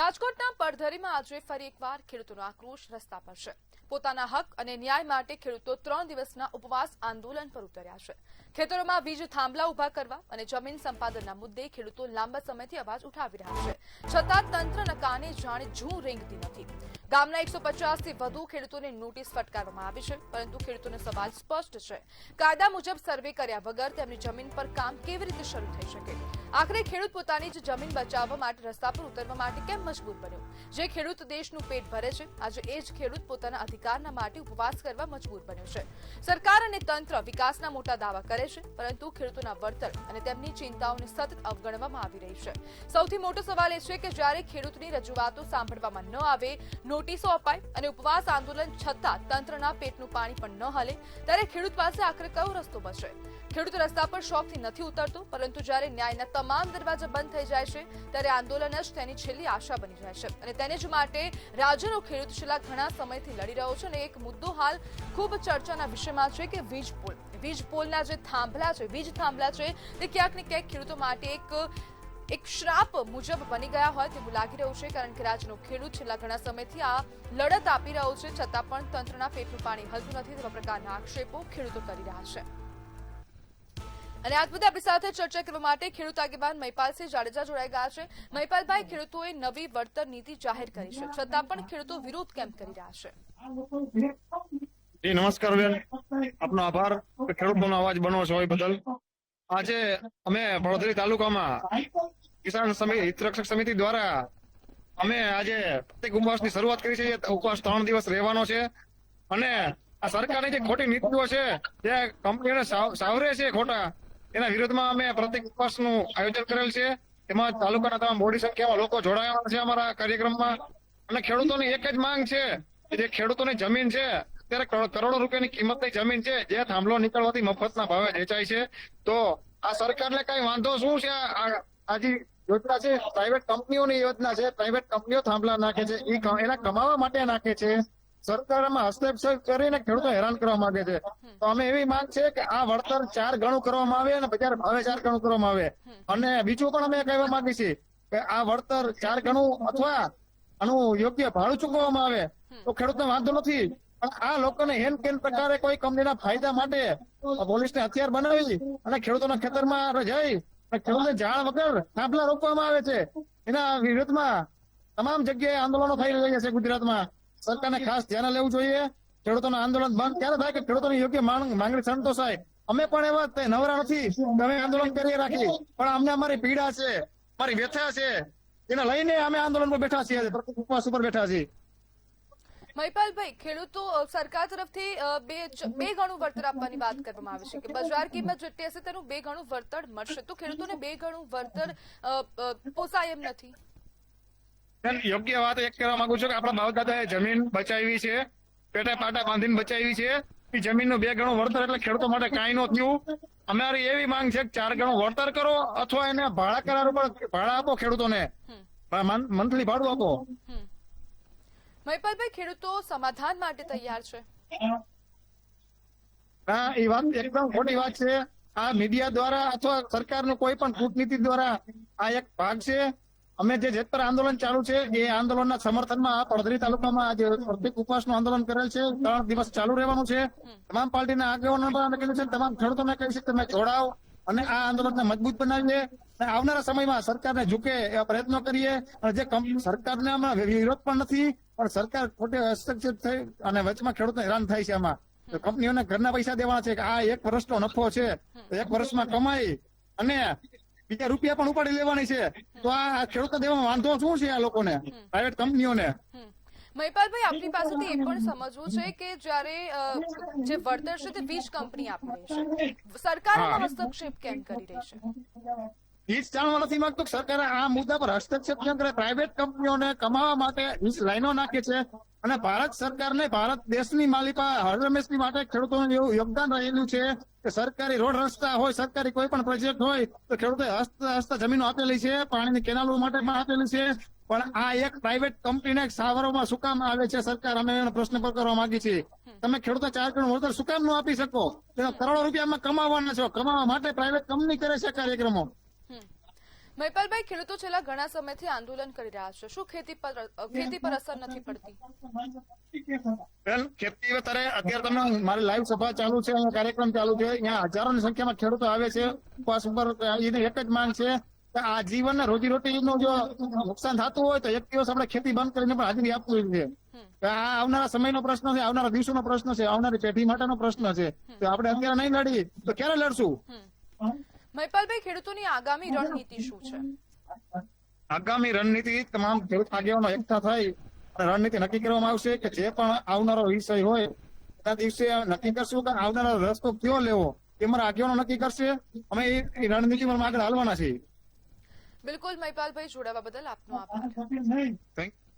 રાજકોટના પડધરીમાં આજે ફરી એકવાર ખેડૂતોનો આક્રોશ રસ્તા પર છે। પોતાના હક અને ન્યાય માટે ખેડૂતો 3 દિવસના ઉપવાસ આંદોલન પર ઉતર્યા છે। ખેતરોમાં વીજ થાંભલા ઉભા કરવા અને જમીન સંપાદનના મુદ્દે ખેડૂતો લાંબા સમયથી અવાજ ઉઠાવી રહ્યા છે, છતાં તંત્રના કાને જાણે જૂ રેંગતી નથી। ગામના 150 થી વધુ ખેડૂતોને નોટિસ ફટકારવામાં આવી છે, પરંતુ ખેડૂતોનો સવાલ સ્પષ્ટ છે, કાયદા મુજબ સર્વે કર્યા વગર તેમની જમીન પર કામ કેવી રીતે શરૂ થઈ શકે? આખરે ખેડૂત પોતાની જ જમીન બચાવવા માટે રસ્તા પર ઉતરવા માટે કેમ મજબૂર બન્યો? જે ખેડૂત દેશનું પેટ ભરે છે, આજે એ જ ખેડૂત પોતાના અધિકારના માટે ઉપવાસ કરવા મજબૂર બન્યો છે। સરકાર અને તંત્ર વિકાસના મોટા દાવા કરે છે, પરંતુ ખેડૂતોના વળતર અને તેમની ચિંતાઓને સતત અવગણવામાં આવી રહી છે। સૌથી મોટો સવાલ એ છે કે જ્યારે ખેડૂતની રજૂઆતો સાંભળવામાં ન આવે, નોટિસો અપાય અને ઉપવાસ આંદોલન છતાં તંત્રના પેટનું પાણી પણ ન હલે, ત્યારે ખેડૂત પાસે આખરે કયો રસ્તો બચે? ખેડૂત રસ્તા પર શોખથી નથી ઉતરતો, પરંતુ જ્યારે ન્યાયના તમામ દરવાજા બંધ થઈ જાય છે, ત્યારે આંદોલન જ તેની છેલ્લી આશા બની જાય છે। અને તેને જ માટે રાજ્યનો ખેડૂત છેલ્લા ઘણા સમયથી લડી રહ્યો છે। અને એક મુદ્દો હાલ ખૂબ ચર્ચાના વિષયમાં છે કે વીજ પોલના જે થાંભલા છે, વીજ થાંભલા છે, તે ક્યાંક ને ક્યાંક ખેડૂતો માટે એક શ્રાપ મુજબ બની ગયા હોય તેવું લાગી રહ્યું છે, કારણ કે રાજ્યનો ખેડૂત છેલ્લા ઘણા સમયથી આ લડત આપી રહ્યો છે, છતાં પણ તંત્રના પેટનું પાણી હલતું નથી તેવા પ્રકારના આક્ષેપો ખેડૂતો કરી રહ્યા છે। અને આ મુદ્દે આપણી સાથે ચર્ચા કરવા માટે ખેડૂત આગેવાન મહિપાલસિંહ જાડેજા જોડાઈ ગયા છે। મહિપાલભાઈ, ખેડૂતોએ નવી વળતર નીતિ જાહેર કરી છે, છતાં પણ ખેડૂતો વિરોધ કેમ કરી રહ્યા છે? જી નમસ્કાર બેન, આપનો આભાર ખેડૂતોનો અવાજ બનો છો એ બદલ। આજે અમે પડધરી તાલુકામાં કિસાન હિતરક્ષક સમિતિ દ્વારા અમે આજે પ્રત્યેક ઉપવાસની શરૂઆત કરી છે। ઉપવાસ 3 દિવસ રહેવાનો છે અને આ સરકારની જે ખોટી નીતિઓ છે, જે કંપનીઓને સાવરે છે ખોટા, એના વિરોધમાં અમે પ્રત્યેક ઉપવાસનું આયોજન કરેલ છે। તેમાં તાલુકાના તમામ મોટી સંખ્યામાં લોકો જોડાયા છે અમારા કાર્યક્રમમાં। અને ખેડૂતોની એક જ માંગ છે કે જે ખેડૂતોની જમીન છે, અત્યારે કરોડો રૂપિયાની કિંમતની જમીન છે, જે થાંભલો નીકળવાથી મફતના ભાવે વેચાય છે, તો આ સરકારને કઈ વાંધો શું છે? આ જે યોજના છે પ્રાઇવેટ કંપનીઓની યોજના છે, પ્રાઇવેટ કંપનીઓ થાંભલા નાખે છે, એના કમાવા માટે નાખે છે। સરકારમાં હસ્તક્ષેપ કરીને ખેડૂતો હેરાન કરવા માંગે છે, તો અમે એવી માંગ છે કે આ વળતર 4 ગણું કરવામાં આવે અને બજાર ભાવે 4 ગણું કરવામાં આવે। અને બીજું પણ અમે કહેવા માંગીએ છીએ કે આ વળતર 4 ગણું અથવા આનું યોગ્ય ભાડું ચૂકવવામાં આવે તો ખેડૂતને વાંધો નથી, પણ આ લોકોને હેન કેન પ્રકારે કોઈ કંપનીના ફાયદા માટે પોલીસને હથિયાર બનાવી અને ખેડૂતોના ખેતરમાં જઈ ખેડૂતને જાણ વગર થાંભલા રોકવામાં આવે છે। એના વિરોધમાં તમામ જગ્યાએ આંદોલનો થઈ રહ્યા છે ગુજરાતમાં। સરકારને ખાસ ધ્યાન લેવું જોઈએ। ખેડૂતોનું આંદોલન બંધ ક્યારે થાય કે ખેડૂતોની યોગ્ય માંગણી સંતોષાય? અમે પણ એવા નવરા નથી કે અમે આંદોલન કરી રાખી, પણ અમને અમારી પીડા છે, અમારી વ્યથા છે, એને લઈને અમે આંદોલન પર બેઠા છીએ, ઉપવાસ ઉપર બેઠા છીએ। મહિપાલભાઈ, ખેડૂતો સરકાર તરફથી બે ગણું વળતર આપવાની વાત કરવામાં આવે છે કે બજાર કિંમત જેટલી હશે તેનું 2 ગણું વળતર મળશે, તો ખેડૂતોને 2 ગણું વળતર પોસાય એમ નથી? યોગ્ય વાત એક કહેવા માંગુ છું કે આપણા બાપ દાદાએ જમીન બચાવી છે, પેટા પાટા બાંધીને બચાવી છે। એ જમીનનું 2 ગણું વળતર એટલે ખેડૂતો માટે કાંઈ ન થયું। અમારી એવી માંગ છે કે 4 ગણું વળતર કરો અથવા એને ભાડા કરાર ઉપર ભાડા આપો, ખેડૂતોને મંથલી ભાડું આપો। મહિપાલભાઈ, ખેડૂતો સમાધાન માટે તૈયાર છે? હા, એ વાત એકદમ ખોટી વાત છે। આ મીડિયા દ્વારા અથવા સરકારનું કોઈ પણ કૂટનીતિ દ્વારા આ એક ભાગ છે। અમે જે જેતપર આંદોલન ચાલુ છે એ આંદોલનના સમર્થનમાં પડધરી તાલુકામાં આજે પ્રત્યેક ઉપવાસનું આંદોલન કરેલ છે। 3 દિવસ ચાલુ રહેવાનું છે। તમામ પાર્ટીના આગેવાનો પણ કહ્યું છે, તમામ ખેડૂતોને કહ્યું છે કે તમે જોડાઓ અને આ આંદોલનને મજબૂત બનાવીએ અને આવનારા સમયમાં સરકારને ઝૂકે એવા પ્રયત્નો કરીએ। અને જે સરકારને આમાં વિરોધ પણ નથી, પણ સરકાર ખોટે હસ્તક્ષેપ થઈ અને વચમાં ખેડૂતને હેરાન થાય છે। આમાં કંપનીઓને ઘરના પૈસા દેવાના છે કે આ 1 વર્ષનો નફો છે, 1 વર્ષમાં કમાઈ અને બીજા રૂપિયા પણ ઉપાડી લેવાની છે, તો આ ખેડૂતને દેવામાં વાંધો શું છે આ લોકોને, પ્રાઇવેટ કંપનીઓને? મહિપાલભાઈ, આપની પાસેથી એ પણ સમજવું છે કે જ્યારે જે વળતર છે તે વીજ કંપની આપી રહી છે, સરકાર એમાં હસ્તક્ષેપ કેમ કરી રહી છે? એ જ જાણવા નથી માંગતું કે સરકારે આ મુદ્દા પર હસ્તક્ષેપ કેમ કરે? પ્રાઇવેટ કંપનીઓને કમાવા માટે વીજ લાઈનો નાખે છે અને ભારત સરકારને, ભારત દેશની માલિકા હરમેશની માટે ખેડૂતોનું એવું યોગદાન રહેલું છે કે સરકારી રોડ રસ્તા હોય, સરકારી કોઈ પણ પ્રોજેક્ટ હોય તો ખેડૂતોએ હસ્ત જમીનો આપેલી છે, પાણીની કેનાલો માટે પણ આપેલી છે, પણ આ એક પ્રાઇવેટ કંપનીને સાવરોમાં શું કામ આવે છે સરકાર? અમે એનો પ્રશ્ન પર કરવા માંગીએ છીએ, તમે ખેડૂતો 4 ગણું વળતર શું કામ ન આપી શકો? કરોડો રૂપિયામાં કમાવાના છો, કમાવા માટે પ્રાઇવેટ કંપની કરે છે કાર્યક્રમો। મહિપાલભાઈ, ખેડૂતો છેલ્લા ઘણા સમયથી આંદોલન કરી રહ્યા છે, શું ખેતી પર અસર નથી પડતી? બેન, ખેતી અત્યારે તમે મારી લાઈવ સભા ચાલુ છે, અહીંયા કાર્યક્રમ ચાલુ છે, અહીંયા હજારોની સંખ્યામાં ખેડૂતો આવે છે ઉપવાસ ઉપર. એને એક જ માંગ છે કે આ જીવન રોજીરોટીનું જો નુકસાન થતું હોય તો એક દિવસ આપણે ખેતી બંધ કરીને પણ હાજરી આપવી છે. આ આવનારા સમયનો પ્રશ્ન છે, આવનારા દિવસોનો પ્રશ્ન છે, આવનારી પેઢી માટેનો પ્રશ્ન છે. તો આપણે અત્યારે નહીં લડીએ તો ક્યારે લડશું? મહિપાલભાઈ, ખેડૂતોની આગામી રણનીતિ શું છે? આગામી રણનીતિ તમામ ખેડૂત આગેવાનો એકઠા થઈ અને રણનીતિ નક્કી કરવામાં આવશે કે જે પણ આવનારો વિષય હોય એના દિવસે નક્કી કરશું કે આવનારો રસ્તો કયો લેવો એ મારા આગેવાનો નક્કી કરશે. અમે એ રણનીતિમાં આગળ હાલવાના છીએ. બિલકુલ મહિપાલભાઈ, જોડાવા બદલ આપનો આભાર. Thank you.